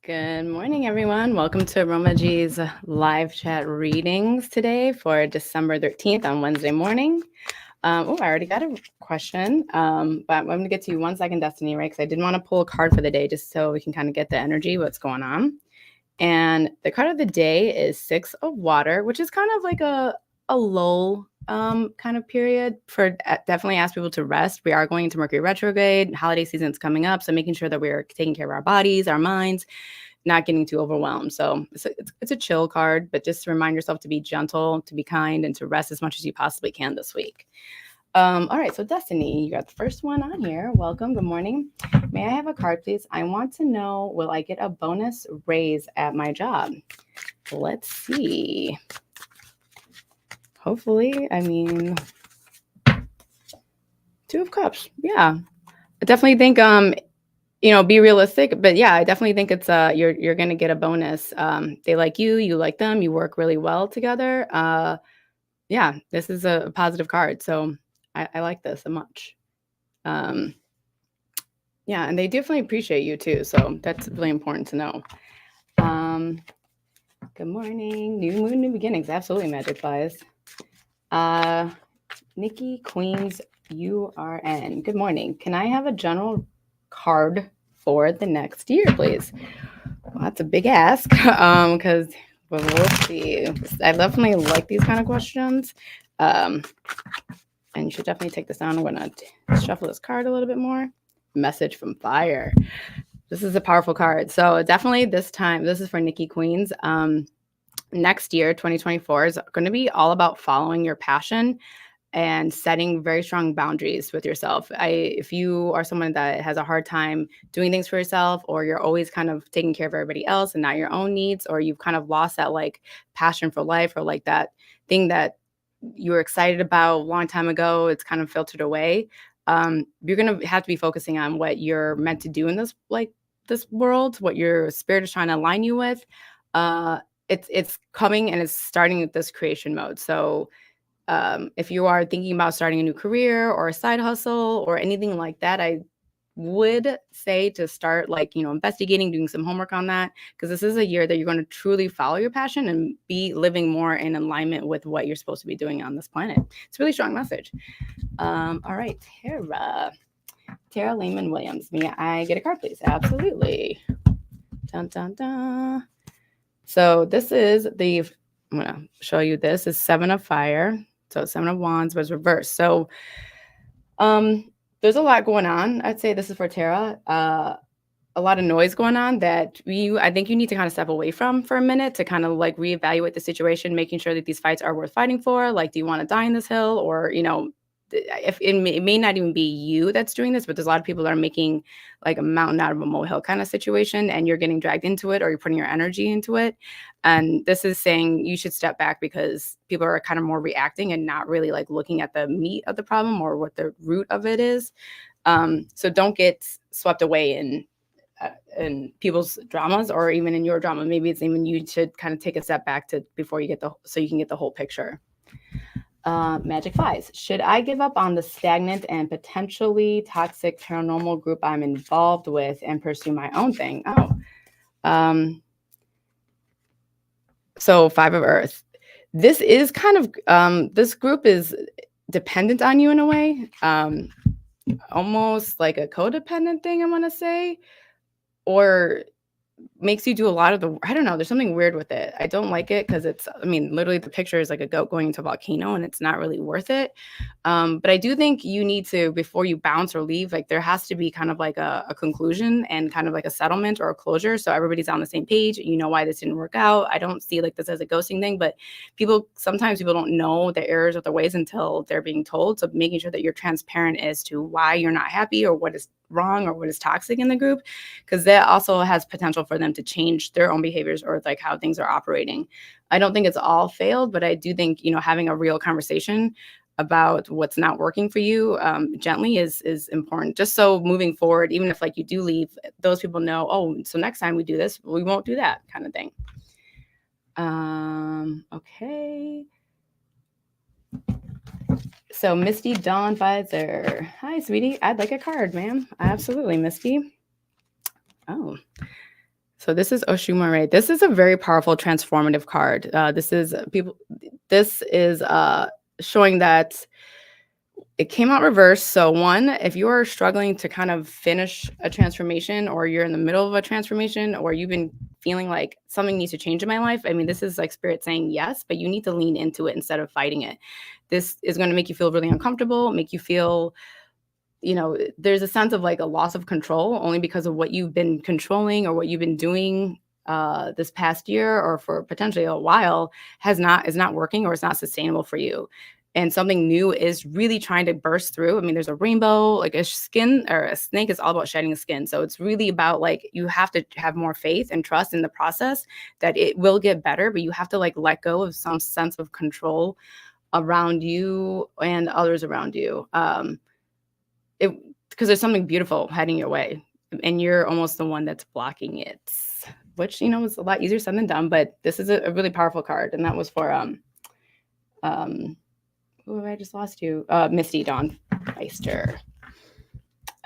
Good morning, everyone. Welcome to aromaG's live chat readings today for December 13th on Wednesday morning. I already got a question, but I'm going to get to you 1 second, Destiny, right? Because I didn't want to pull a card for the day just so we can kind of get the energy, what's going on. And the card of the day is Six of Water, which is kind of like a lull kind of period for definitely ask people to rest. We are going into Mercury retrograde, holiday season's coming up, so making sure that we're taking care of our bodies, our minds, not getting too overwhelmed. So it's a chill card, but just to remind yourself to be gentle, to be kind, and to rest as much as you possibly can this week. All right, so Destiny, you got the first one on here. Welcome, good morning. May I have a card, please? I want to know, will I get a bonus raise at my job? Let's see. Hopefully, Two of Cups. Yeah, I definitely think, be realistic, but yeah, I definitely think it's you're gonna get a bonus. They like you like them, you work really well together. Yeah, this is a positive card, so I like this a much. Yeah, and they definitely appreciate you too, so that's really important to know. Good morning, new moon, new beginnings. Absolutely, Magic Flies. Nikki Queens URN. Good morning. Can I have a general card for the next year, please? Well, that's a big ask, because we'll see. I definitely like these kind of questions. And you should definitely take this on. I'm going to shuffle this card a little bit more. Message from Fire. This is a powerful card. So definitely this time, this is for Nikki Queens. Next year, 2024, is going to be all about following your passion and setting very strong boundaries with yourself. If you are someone that has a hard time doing things for yourself, or you're always kind of taking care of everybody else and not your own needs, or you've kind of lost that like passion for life, or like that thing that you were excited about a long time ago, it's kind of filtered away. You're going to have to be focusing on what you're meant to do in this world, what your spirit is trying to align you with. It's coming and it's starting with this creation mode. So if you are thinking about starting a new career or a side hustle or anything like that, I would say to start investigating, doing some homework on that, because this is a year that you're going to truly follow your passion and be living more in alignment with what you're supposed to be doing on this planet. It's a really strong message. All right, Tara Lehman Williams. May I get a card, please? Absolutely. Dun, dun, dun. So this is I'm going to show you this is Seven of Fire. So Seven of Wands was reversed. So there's a lot going on. I'd say this is for Tara. A lot of noise going on that I think you need to kind of step away from for a minute to kind of like reevaluate the situation, making sure that these fights are worth fighting for. Like, do you want to die in this hill? Or, if it may not even be you that's doing this, but there's a lot of people that are making like a mountain out of a molehill kind of situation, and you're getting dragged into it, or you're putting your energy into it. And this is saying you should step back because people are kind of more reacting and not really like looking at the meat of the problem or what the root of it is. So don't get swept away in people's dramas, or even in your drama. Maybe it's even you should kind of take a step back before you so you can get the whole picture. Magic Flies. Should I give up on the stagnant and potentially toxic paranormal group I'm involved with and pursue my own thing? So Five of Earth. This is kind of, this group is dependent on you in a way, almost like a codependent thing, I want to say, or makes you do a lot of the, I don't know, there's something weird with it. I don't like it because literally the picture is like a goat going into a volcano and it's not really worth it. But I do think you need to, before you bounce or leave, like there has to be kind of like a conclusion and kind of like a settlement or a closure. So everybody's on the same page. You know why this didn't work out. I don't see like this as a ghosting thing, but sometimes people don't know the errors of their ways until they're being told. So making sure that you're transparent as to why you're not happy or what is wrong or what is toxic in the group, because that also has potential for them to change their own behaviors or like how things are operating. I don't think it's all failed, but I do think, having a real conversation about what's not working for you gently is important, just so moving forward, even if like you do leave, those people know, oh, so next time we do this, we won't do that kind of thing. Okay. So Misty Dawn Visor. Hi, sweetie. I'd like a card, ma'am. Absolutely, Misty. Oh. So this is Oshumare. This is a very powerful transformative card. This is showing that it came out reversed. So one, if you are struggling to kind of finish a transformation, or you're in the middle of a transformation, or you've been feeling like something needs to change in my life, I mean, this is like spirit saying yes, but you need to lean into it instead of fighting it. This is going to make you feel really uncomfortable, make you feel, there's a sense of like a loss of control only because of what you've been controlling or what you've been doing this past year or for potentially a while is not working, or it's not sustainable for you. And something new is really trying to burst through. I mean, there's a rainbow, like a skin, or a snake is all about shedding the skin. So it's really about like, you have to have more faith and trust in the process that it will get better, but you have to like let go of some sense of control around you and others around you. Because there's something beautiful heading your way, and you're almost the one that's blocking it, which, is a lot easier said than done, but this is a really powerful card. And that was for, oh, I just lost you. Misty Dawn Meister.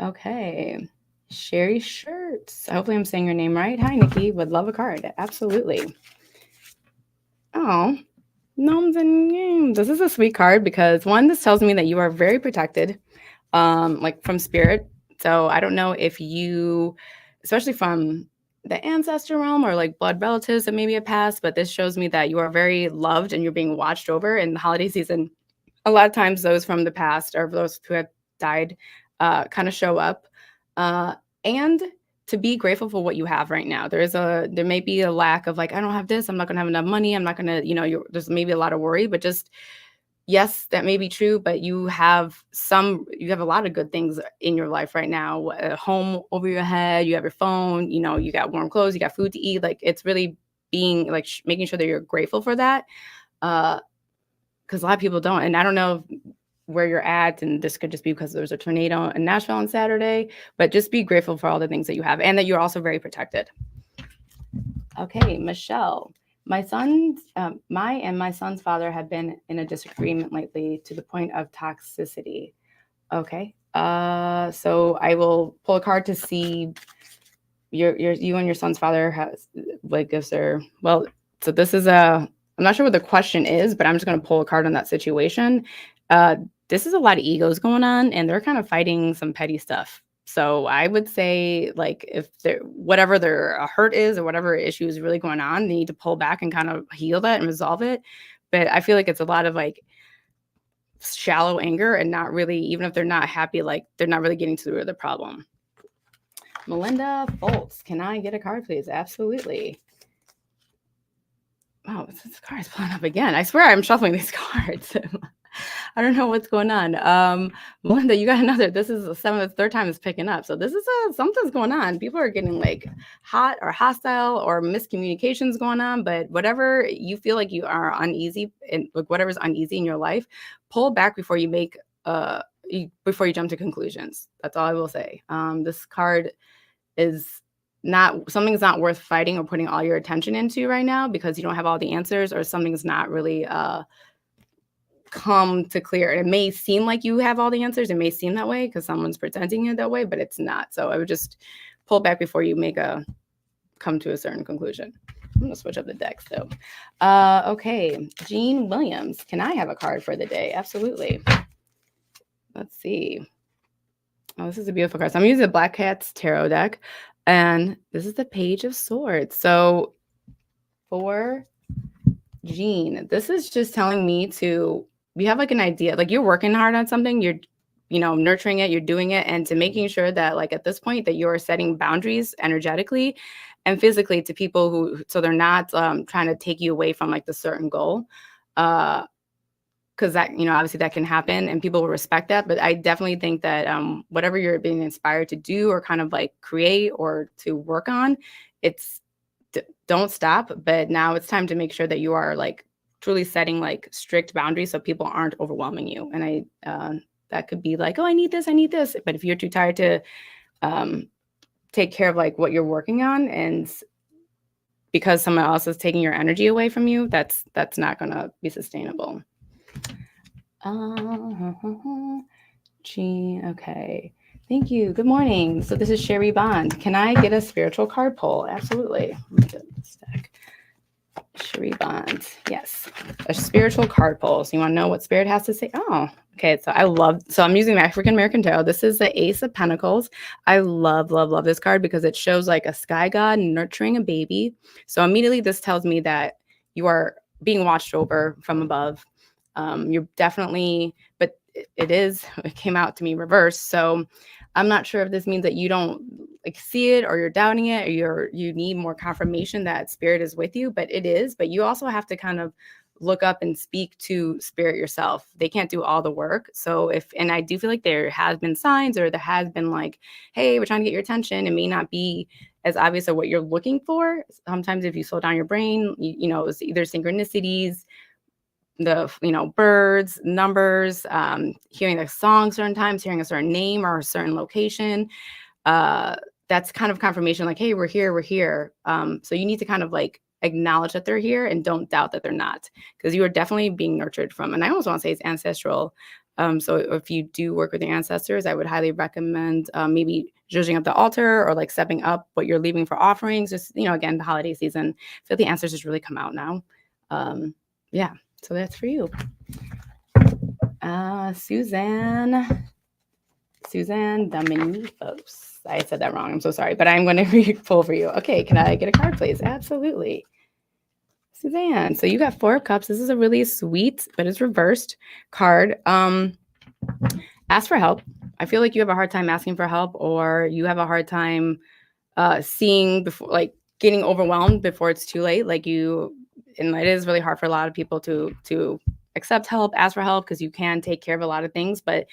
Okay. Sherry Shirts. Hopefully I'm saying your name right. Hi, Nikki. Would love a card. Absolutely. Oh, gnomes and games. This is a sweet card because, one, this tells me that you are very protected, like from spirit. So I don't know if you, especially from the ancestor realm or like blood relatives that maybe have passed, but this shows me that you are very loved and you're being watched over in the holiday season. A lot of times those from the past or those who have died kind of show up, and to be grateful for what you have right now. There may be a lack of like, I don't have this, I'm not gonna have enough money, I'm not gonna, there's maybe a lot of worry, but just, yes, that may be true, but you have a lot of good things in your life right now. A home over your head, you have your phone, you got warm clothes, you got food to eat. Like, it's really being like making sure that you're grateful for that. Because a lot of people don't. And I don't know where you're at, and this could just be because there's a tornado in Nashville on Saturday, but just be grateful for all the things that you have and that you're also very protected. Okay, Michelle. My and my son's father have been in a disagreement lately to the point of toxicity. Okay. So I will pull a card to see you and your son's father has, like, is there, well, so this is I'm not sure what the question is, but I'm just going to pull a card on that situation. This is a lot of egos going on, and they're kind of fighting some petty stuff. So I would say, like, if whatever their hurt is or whatever issue is really going on, they need to pull back and kind of heal that and resolve it. But I feel like it's a lot of like shallow anger and not really, even if they're not happy, like they're not really getting to the root of the problem. Melinda Foltz, can I get a card, please? Absolutely. Wow, this card is pulling up again. I swear I'm shuffling these cards. I don't know what's going on. Melinda, you got another. This is the third time it's picking up. So this is something's going on. People are getting like hot or hostile or miscommunications going on. But whatever you feel like you are uneasy, and like whatever's uneasy in your life, pull back before you make before you jump to conclusions. That's all I will say. This card is something's not worth fighting or putting all your attention into right now because you don't have all the answers, or something's not really come to clear. It may seem like you have all the answers. It may seem that way because someone's pretending it that way, but it's not. So I would just pull back before you come to a certain conclusion. I'm gonna switch up the decks though. Okay, Jean Williams, can I have a card for the day? Absolutely. Let's see. Oh, this is a beautiful card. So I'm using the Black Cat's Tarot deck, and this is the Page of Swords. So for Jean, this is just telling me you have like an idea, like you're working hard on something, you're, nurturing it, you're doing it, and to making sure that like at this point that you're setting boundaries energetically and physically to people so they're not trying to take you away from like the certain goal. Because that, obviously that can happen and people will respect that. But I definitely think that whatever you're being inspired to do or kind of like create or to work on, don't stop. But now it's time to make sure that you are like truly setting like strict boundaries so people aren't overwhelming you. And that could be like, oh, I need this. But if you're too tired to take care of like what you're working on, and because someone else is taking your energy away from you, that's not going to be sustainable. Jean, okay. Thank you. Good morning. So this is Sherry Bond. Can I get a spiritual card pull? Absolutely. Let me get this deck. Sherry Bond. Yes. A spiritual card pull. So you want to know what spirit has to say? Oh, okay. So I'm using the African American Tarot. This is the Ace of Pentacles. I love, love, love this card because it shows like a sky god nurturing a baby. So immediately this tells me that you are being watched over from above. You're definitely, but it came out to me reversed. So I'm not sure if this means that you don't like see it or you're doubting it or you need more confirmation that spirit is with you, but it is. But you also have to kind of look up and speak to spirit yourself. They can't do all the work. So and I do feel like there has been signs or there has been like, hey, we're trying to get your attention. It may not be as obvious of what you're looking for. Sometimes if you slow down your brain, it's either synchronicities, birds, numbers, hearing the song certain times, hearing a certain name or a certain location. That's kind of confirmation like, hey, we're here. So you need to kind of like acknowledge that they're here and don't doubt that they're not, because you are definitely being nurtured from, and I almost want to say it's ancestral. So if you do work with your ancestors, I would highly recommend maybe judging up the altar or like stepping up what you're leaving for offerings. Just, again, the holiday season, I feel the ancestors really come out now. Yeah. So that's for you. Suzanne Dominifos. I said that wrong. I'm so sorry, but I'm going to pull for you. Okay, can I get a card, please? Absolutely. Suzanne, so you got 4 of Cups. This is a really sweet, but it's reversed card. Ask for help. I feel like you have a hard time asking for help, or you have a hard time seeing before, like getting overwhelmed before it's too late. And it is really hard for a lot of people to accept help, ask for help, because you can take care of a lot of things. But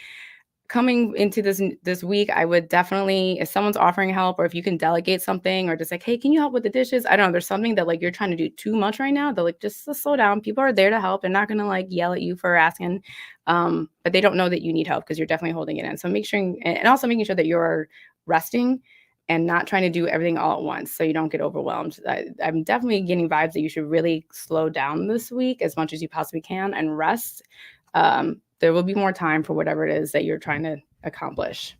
coming into this week, I would definitely, if someone's offering help, or if you can delegate something, or just like, hey, can you help with the dishes? I don't know. There's something that like you're trying to do too much right now. They're like, just slow down. People are there to help. They're not gonna like yell at you for asking, but they don't know that you need help because you're definitely holding it in. So make sure, and also making sure that you're resting and not trying to do everything all at once so you don't get overwhelmed. I'm definitely getting vibes that you should really slow down this week as much as you possibly can and rest. There will be more time for whatever it is that you're trying to accomplish.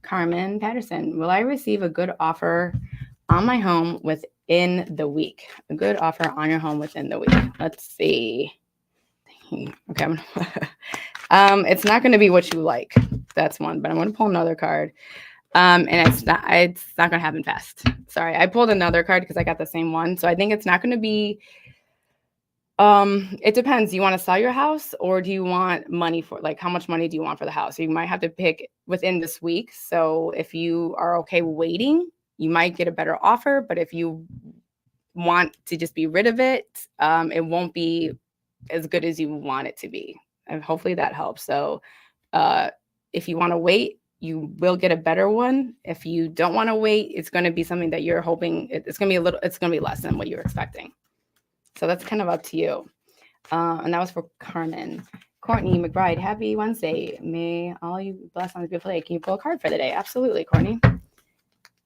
Carmen Patterson, will I receive a good offer on my home within the week? A good offer on your home within the week. Let's see. Okay. It's not going to be what you like. That's one, but I'm going to pull another card. And it's not going to happen fast. Sorry. I pulled another card because I got the same one. So I think it's not going to be, it depends. Do you want to sell your house, or do you want money for, like, how much money do you want for the house? So you might have to pick within this week. So if you are okay waiting, you might get a better offer, but if you want to just be rid of it, it won't be as good as you want it to be. And hopefully that helps. So, if you want to wait, you will get a better one. If you don't want to wait, it's going to be something that you're hoping it's going to be less than what you're expecting. So that's kind of up to you. And that was for Carmen. Courtney McBride, happy Wednesday. May all you blessed on this beautiful day. Can you pull a card for the day? Absolutely, Courtney.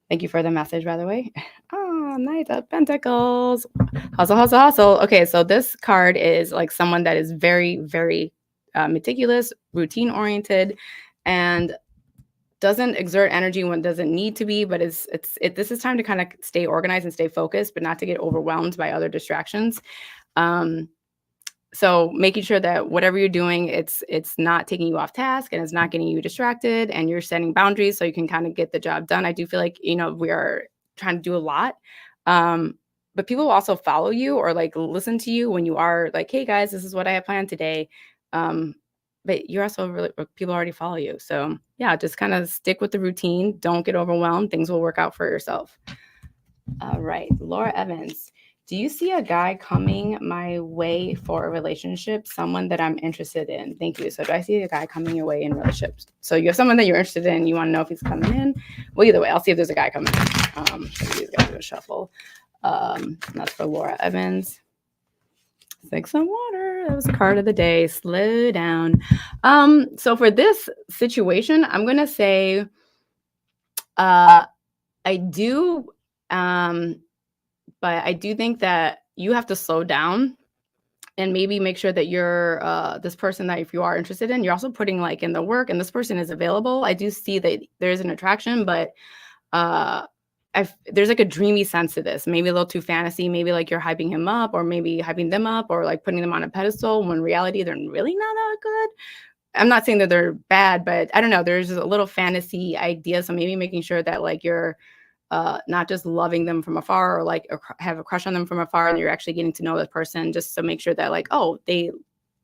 Thank you for the message, by the way. Oh, Knight of Pentacles. Hustle, hustle, hustle. Okay, so this card is like someone that is very, very meticulous, routine-oriented, and doesn't exert energy when it doesn't need to be, but this is time to kind of stay organized and stay focused, but not to get overwhelmed by other distractions. So making sure that whatever you're doing, it's not taking you off task and it's not getting you distracted, and you're setting boundaries so you can kind of get the job done. I do feel like, we are trying to do a lot. But people will also follow you or like listen to you when you are like, hey guys, this is what I have planned today. But you're also really, people already follow you. So yeah, just kind of stick with the routine. Don't get overwhelmed. Things will work out for yourself. All right. Laura Evans, do you see a guy coming my way for a relationship? Someone that I'm interested in. Thank you. So do I see a guy coming your way in relationships? So you have someone that you're interested in. You want to know if he's coming in. Well, either way, I'll see if there's a guy coming in. These guys do a shuffle. That's for Laura Evans. 6 of water. That was a card of the day. Slow down. So for this situation, I'm gonna say I do, but I do think that you have to slow down and maybe make sure that you're this person that if you are interested in, you're also putting like in the work and this person is available. I do see that there's an attraction, but uh there's like a dreamy sense to this, maybe a little too fantasy, maybe like you're hyping him up or maybe hyping them up or like putting them on a pedestal when in reality they're really not that good. I'm not saying that they're bad, but I don't know, there's a little fantasy idea. So maybe making sure that like you're not just loving them from afar or like have a crush on them from afar, and you're actually getting to know this person just to make sure that like, oh, they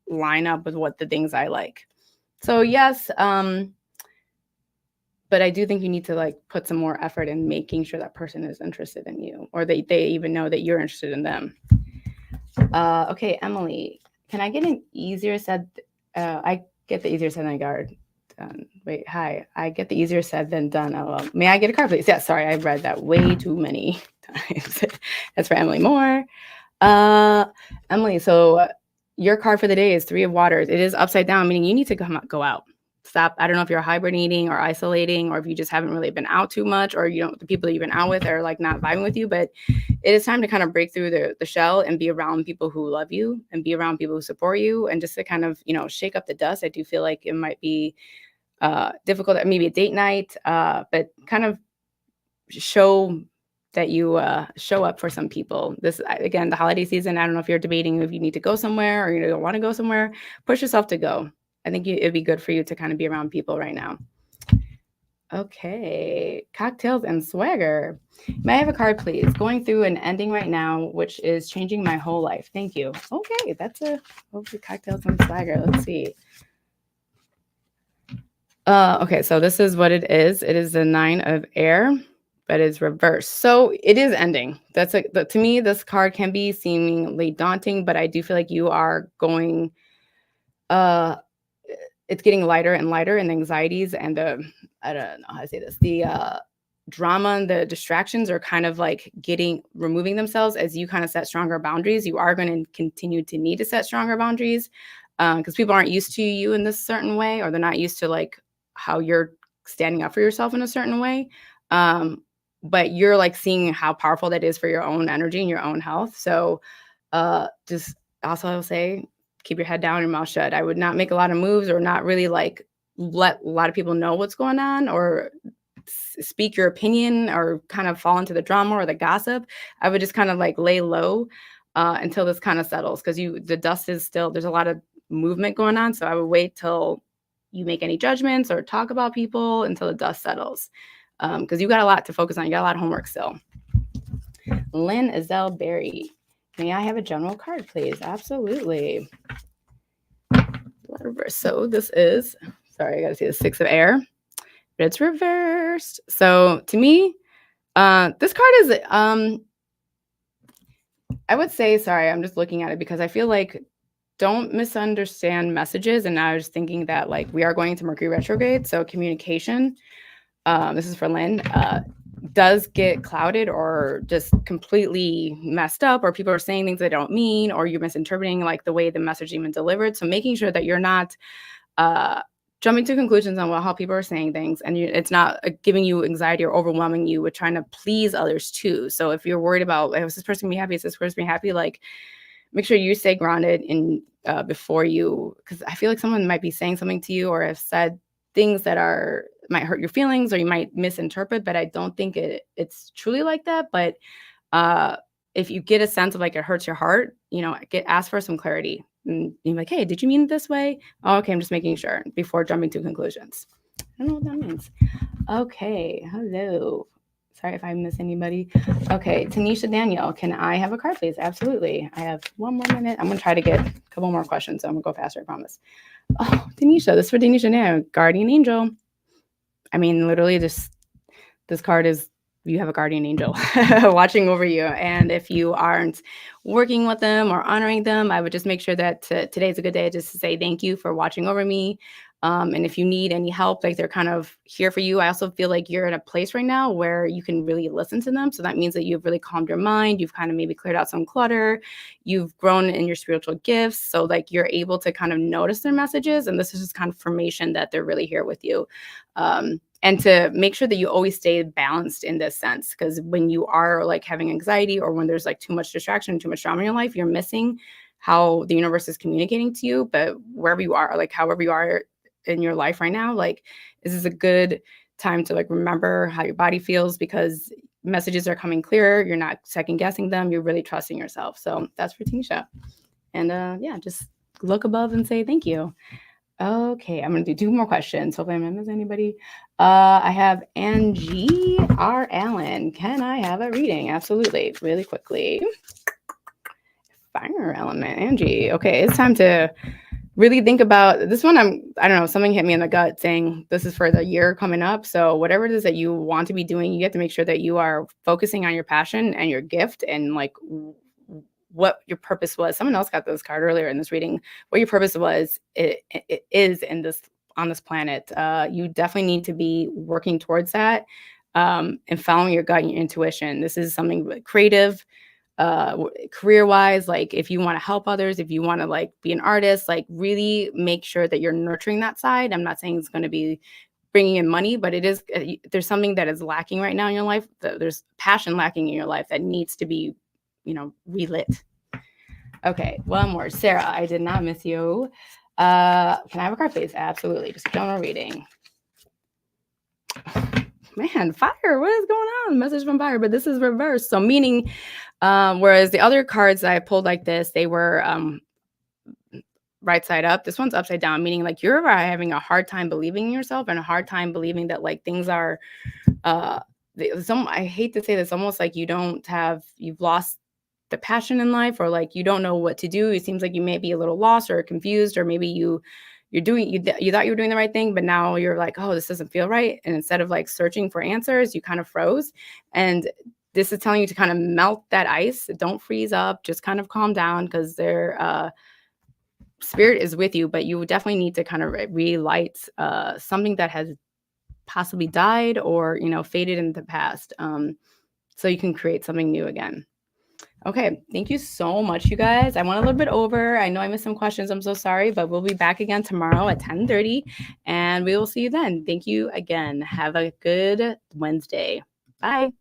line up with what the things I like. So yes, but I do think you need to like put some more effort in making sure that person is interested in you, or they even know that you're interested in them. Okay, Emily, can I get an easier said? I get the easier said than done. Wait, hi. I get the easier said than done. LOL. May I get a card, please? Yeah, sorry, I read that way too many times. That's for Emily Moore. Emily, so your card for the day is Three of Waters. It is upside down, meaning you need to go out. Stop. I don't know if you're hibernating or isolating, or if you just haven't really been out too much, or you know the people that you've been out with are like not vibing with you. But it is time to kind of break through the shell and be around people who love you and be around people who support you, and just to kind of shake up the dust. I do feel like it might be difficult, maybe a date night, but kind of show that you show up for some people. This again, the holiday season. I don't know if you're debating if you need to go somewhere or you don't want to go somewhere. Push yourself to go. I think it'd be good for you to kind of be around people right now. Okay, cocktails and swagger. May I have a card, please? Going through an ending right now, which is changing my whole life. Thank you. Okay, that's hopefully cocktails and swagger. Let's see. Okay, so this is what it is. It is the 9 of air, but it's reversed. So it is ending. To me, this card can be seemingly daunting, but I do feel like you are going, it's getting lighter and lighter, and the anxieties and I don't know how to say this, the drama and the distractions are kind of like removing themselves as you kind of set stronger boundaries. You are going to continue to need to set stronger boundaries because people aren't used to you in this certain way, or they're not used to like how you're standing up for yourself in a certain way. But you're like seeing how powerful that is for your own energy and your own health. So just also I will say, keep your head down and your mouth shut. I would not make a lot of moves or not really like let a lot of people know what's going on or speak your opinion or kind of fall into the drama or the gossip. I would just kind of like lay low until this kind of settles, because the dust is still, there's a lot of movement going on. So I would wait till you make any judgments or talk about people until the dust settles, because you got a lot to focus on. You got a lot of homework still. Lynn Azelle Berry. May I have a general card, please? Absolutely. So this is, sorry, I got to see the 6 of air, but it's reversed. So to me, this card is, I would say, sorry, I'm just looking at it because I feel like don't misunderstand messages. And I was thinking that like we are going to Mercury retrograde. So communication, this is for Lynn, does get clouded or just completely messed up, or people are saying things they don't mean, or you're misinterpreting like the way the message even delivered. So making sure that you're not jumping to conclusions on how people are saying things, and it's not giving you anxiety or overwhelming you with trying to please others too. So if you're worried about, is this person gonna be happy? Is this person gonna be happy? Like, make sure you stay grounded in before you, because I feel like someone might be saying something to you or have said things that might hurt your feelings or you might misinterpret, but I don't think it's truly like that. But if you get a sense of like it hurts your heart, ask for some clarity. And you're like, hey, did you mean it this way? Oh, okay, I'm just making sure before jumping to conclusions. I don't know what that means. Okay, hello. Sorry if I miss anybody. Okay, Tanisha Danielle, can I have a card, please? Absolutely. I have 1 more minute. I'm going to try to get a couple more questions. So I'm going to go faster, I promise. Oh, Tanisha, this is for Tanisha Danielle, Guardian Angel. I mean, literally this card is, you have a guardian angel watching over you. And if you aren't working with them or honoring them, I would just make sure that today's a good day just to say thank you for watching over me. And if you need any help, like they're kind of here for you. I also feel like you're in a place right now where you can really listen to them. So that means that you've really calmed your mind. You've kind of maybe cleared out some clutter. You've grown in your spiritual gifts. So like you're able to kind of notice their messages. And this is just confirmation that they're really here with you. And to make sure that you always stay balanced in this sense, because when you are like having anxiety or when there's like too much distraction, too much drama in your life, you're missing how the universe is communicating to you, but wherever you are, like however you are in your life right now, like this is a good time to like remember how your body feels, because messages are coming clearer. You're not second guessing them. You're really trusting yourself. So that's for Tanisha. And yeah, just look above and say thank you. Okay, I'm gonna do 2 more questions. Hopefully I didn't miss anybody. I have Angie R. Allen. Can I have a reading? Absolutely. Really quickly. Fire element, Angie. Okay, it's time to really think about this one. I don't know, something hit me in the gut saying this is for the year coming up. So whatever it is that you want to be doing, you have to make sure that you are focusing on your passion and your gift, and like what your purpose was. Someone else got this card earlier in this reading. What your purpose was, it is in this on this planet. You definitely need to be working towards that, and following your gut and your intuition. This is something creative, career wise. Like if you want to help others, if you want to like be an artist, like really make sure that you're nurturing that side. I'm not saying it's going to be bringing in money, but it is, there's something that is lacking right now in your life. There's passion lacking in your life that needs to be, relit. Okay, one more. Sarah, I did not miss you. Can I have a card, please? Absolutely. Just general reading. Man, fire. What is going on? Message from fire, but this is reversed. So meaning, whereas the other cards that I pulled like this, they were right side up. This one's upside down, meaning like you're having a hard time believing in yourself and a hard time believing that like things are, I hate to say this, almost like you've lost the passion in life, or like you don't know what to do. It seems like you may be a little lost or confused, or maybe you thought you were doing the right thing, but now you're like, oh, this doesn't feel right. And instead of like searching for answers, you kind of froze. And this is telling you to kind of melt that ice. Don't freeze up, just kind of calm down, because their spirit is with you, but you definitely need to kind of relight something that has possibly died or, faded in the past, so you can create something new again. Okay, thank you so much, you guys. I went a little bit over. I know I missed some questions. I'm so sorry, but we'll be back again tomorrow at 10:30, and we will see you then. Thank you again. Have a good Wednesday. Bye.